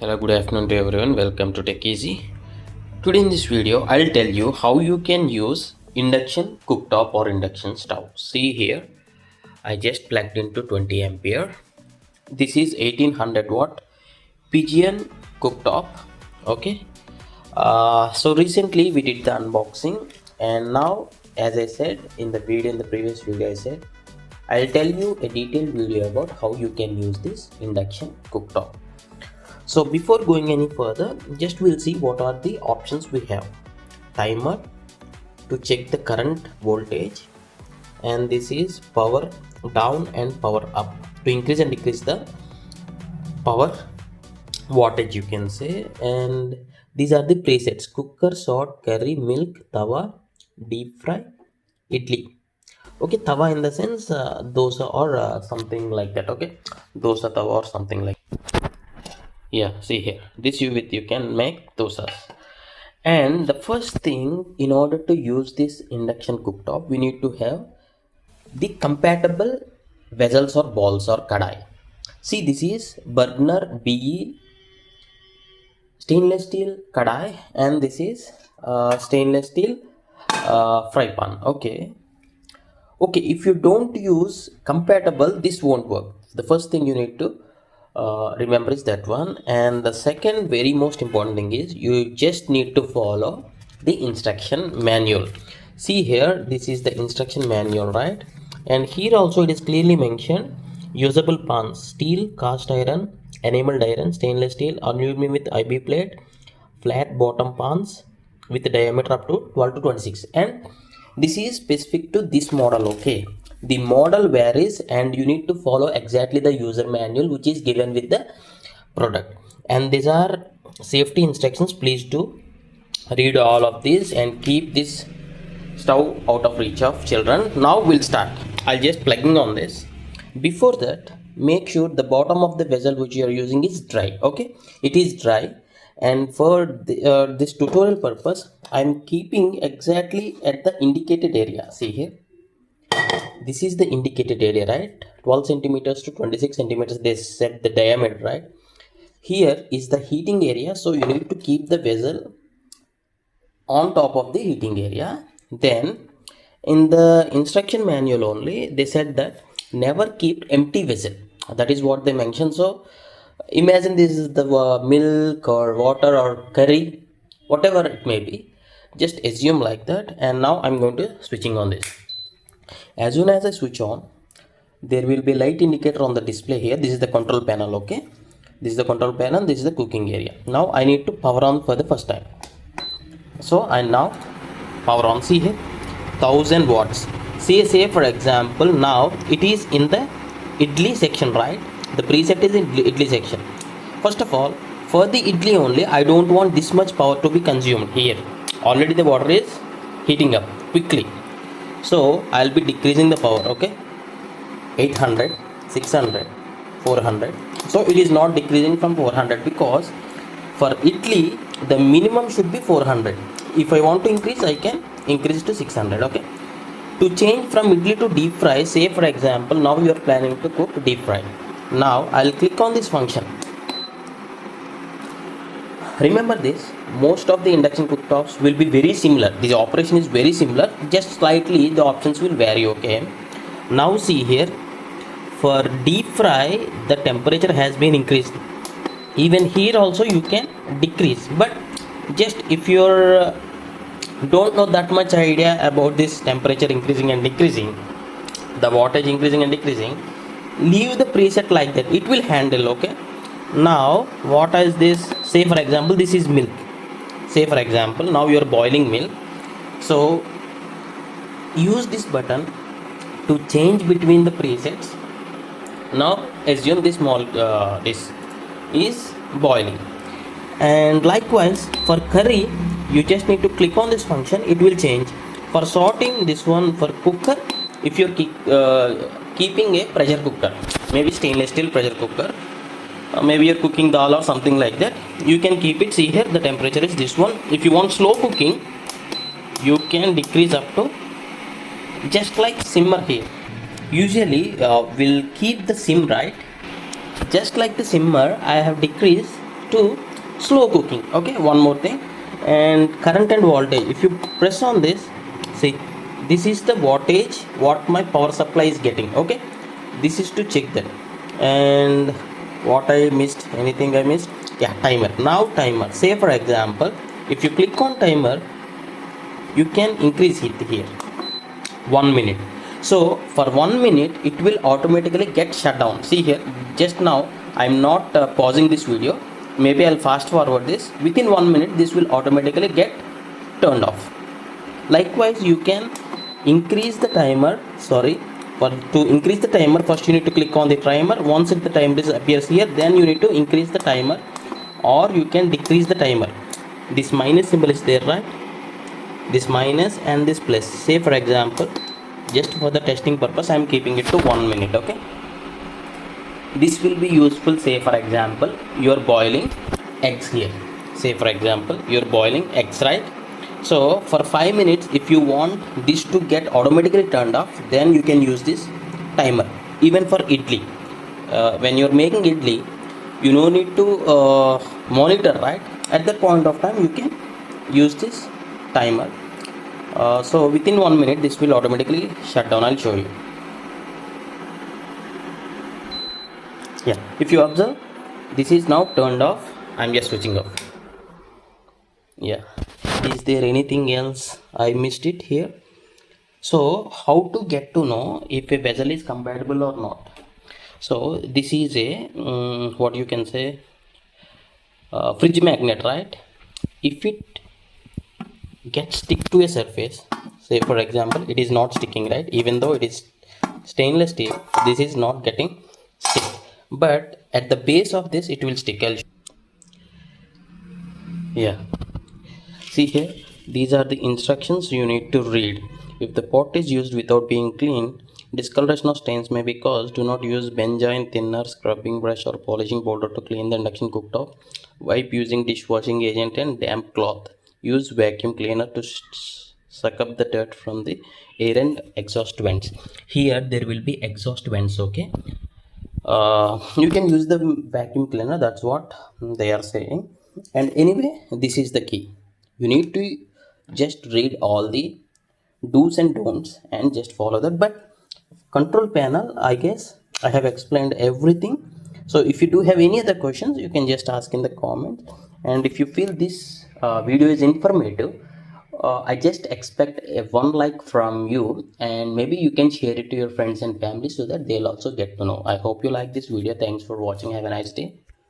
Hello, good afternoon to everyone. Welcome to Tech Easy. Today in this video, I'll tell you how you can use induction cooktop or induction stove. See here, I just plugged into 20 ampere. This is 1800 watt Pigeon cooktop. Okay. So recently we did the unboxing, and now, as I said in the video, in the previous video, I said I'll tell you a detailed video about how you can use this induction cooktop. So before going any further, just we'll see what are the options we have. Timer to check the current voltage, and this is power down and power up to increase and decrease the power wattage, you can say. And these are the presets: cooker, salt, curry, milk, tawa, deep fry, idli. Okay, tawa in the sense dosa or something like that. Okay, dosa tawa or something like. Yeah, see here, this you can make dosas. And the first thing, in order to use this induction cooktop, we need to have the compatible vessels or balls or kadai. See, this is burner BE stainless steel kadai, and this is stainless steel fry pan. Okay, if you don't use compatible, this won't work. The first thing you need to remember is that one. And the second very most important thing is you just need to follow the instruction manual. See here, this is the instruction manual, right? And here also it is clearly mentioned: usable pans, steel, cast iron, enameled iron, stainless steel, aluminum with IB plate, flat bottom pans with a diameter up to 12 to 26. And this is specific to this model. Okay, the model varies and you need to follow exactly the user manual which is given with the product. And these are safety instructions. Please do read all of these and keep this stove out of reach of children. Now we'll start. I'll just plugging on this. Before that, make sure the bottom of the vessel which you are using is dry. Okay, it is dry. And for this tutorial purpose, I'm keeping exactly at the indicated area. See here, this is the indicated area, right? 12 centimeters to 26 centimeters, they set the diameter, right? Here is the heating area, so you need to keep the vessel on top of the heating area. Then in the instruction manual only, they said that never keep empty vessel. That is what they mentioned. So imagine this is the milk or water or curry, whatever it may be, just assume like that. And now I'm going to switching on this. As soon as I switch on, there will be light indicator on the display here. This is the control panel. Okay, this is the control panel, this is the cooking area. Now I need to power on for the first time. So I now power on. See here, 1000 watts. Say for example, now it is in the idli section, right? The preset is in idli section. First of all, for the idli only, I don't want this much power to be consumed here. Already the water is heating up quickly, so I'll be decreasing the power. Okay, 800, 600, 400. So it is not decreasing from 400 because for idli the minimum should be 400. If I want to increase, I can increase to 600. Okay, to change from idli to deep fry, say for example, now you are planning to cook deep fry. Now I'll click on this function. Remember this, most of the induction cooktops will be very similar. The operation is very similar, just slightly the options will vary. Okay, now see here, for deep fry the temperature has been increased. Even here also you can decrease, but just if you're don't know that much idea about this temperature increasing and decreasing, the wattage increasing and decreasing, leave the preset like that, it will handle. Okay, now what is this? Say for example, this is milk. Say for example, now you are boiling milk, so use this button to change between the presets. Now assume this small this is boiling. And likewise for curry, you just need to click on this function, it will change. For sorting, this one for cooker, if you're keeping a pressure cooker, maybe stainless steel pressure cooker, maybe you're cooking dal or something like that, you can keep it. See here, the temperature is this one. If you want slow cooking, you can decrease up to just like simmer here. Usually we'll keep the sim, right? Just like the simmer, I have decreased to slow cooking. Okay, one more thing, and current and voltage. If you press on this, see, this is the wattage what my power supply is getting. Okay, this is to check that. And what I missed, anything I missed? Yeah, timer. Now timer, say for example, if you click on timer, you can increase it here 1 minute. So for 1 minute it will automatically get shut down. See here, just now I'm not pausing this video. Maybe I'll fast forward this. Within 1 minute this will automatically get turned off. Likewise, you can increase the timer. Sorry, for to increase the timer, first you need to click on the timer. Once the timer appears here, then you need to increase the timer, or you can decrease the timer. This minus symbol is there, right? This minus and this plus. Say for example, just for the testing purpose, I am keeping it to 1 minute. Okay, this will be useful. Say for example, you are boiling eggs here. Say for example, you are boiling eggs, right? So for 5 minutes, if you want this to get automatically turned off, then you can use this timer. Even for idli, when you're making idli, you no need to monitor, right? At that point of time, you can use this timer. So within 1 minute, this will automatically shut down. I'll show you. Yeah, if you observe, this is now turned off. I'm just switching off. Yeah, is there anything else I missed it here? So how to get to know if a vessel is compatible or not? So this is a what you can say, fridge magnet, right? If it gets stick to a surface, say for example, it is not sticking, right? Even though it is stainless steel, this is not getting stick, but at the base of this it will stick. Yeah, see here, these are the instructions you need to read. If the pot is used without being cleaned, discoloration of stains may be caused. Do not use benzoin thinner, scrubbing brush or polishing powder to clean the induction cooktop. Wipe using dishwashing agent and damp cloth. Use vacuum cleaner to suck up the dirt from the air and exhaust vents. Here there will be exhaust vents, okay? You can use the vacuum cleaner, that's what they are saying. And anyway, this is the key. You need to just read all the do's and don'ts and just follow that. But control panel, I guess I have explained everything. So if you do have any other questions, you can just ask in the comments. And if you feel this video is informative, I just expect a one like from you, and maybe you can share it to your friends and family so that they'll also get to know. I hope you like this video. Thanks for watching. Have a nice day.